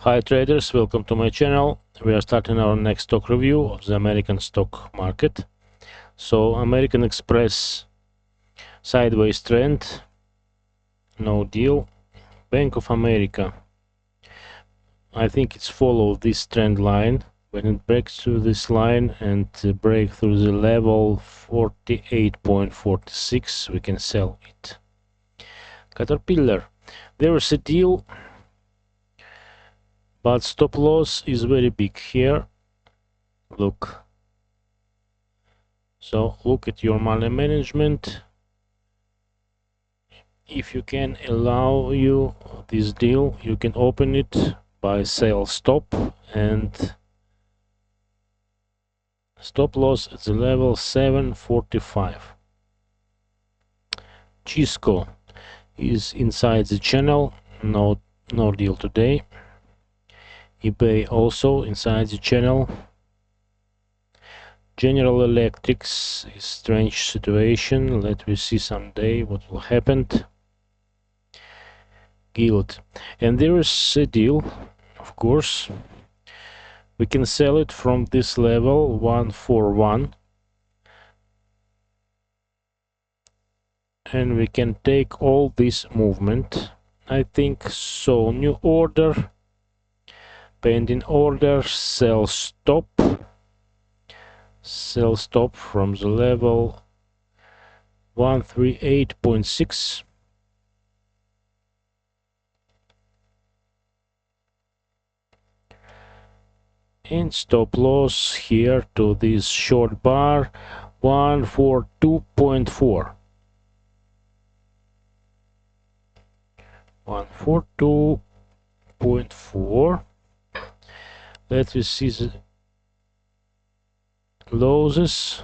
Hi traders, welcome to my channel. We are starting our next stock review of the American stock market. So American Express sideways trend, no deal. Bank of America, I think it's follow this trend line. When it breaks through this line and break through the level 48.46, we can sell it. Caterpillar, there is a deal, but stop loss is very big here. Look. So look at your money management. If you can allow you this deal, you can open it by sell stop and stop loss at the level 745. CSCO is inside the channel, no deal today. eBay also inside the channel. General Electrics is strange situation. Let me see someday what will happen. GILD, and there is a deal, of course. We can sell it from this level 141, and we can take all this movement. I think so. New order, pending order, sell stop from the level 138.6. and stop loss here to this short bar 142.4. 142.4. Let me see the losses.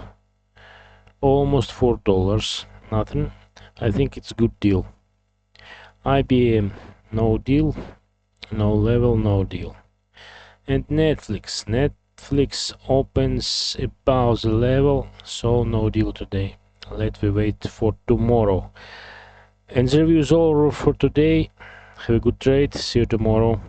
Almost $4. Nothing. I think it's good deal. IBM, no deal. No level, no deal. And Netflix opens above the level, so no deal today. Let me wait for tomorrow. And the review is all for today. Have a good trade. See you tomorrow.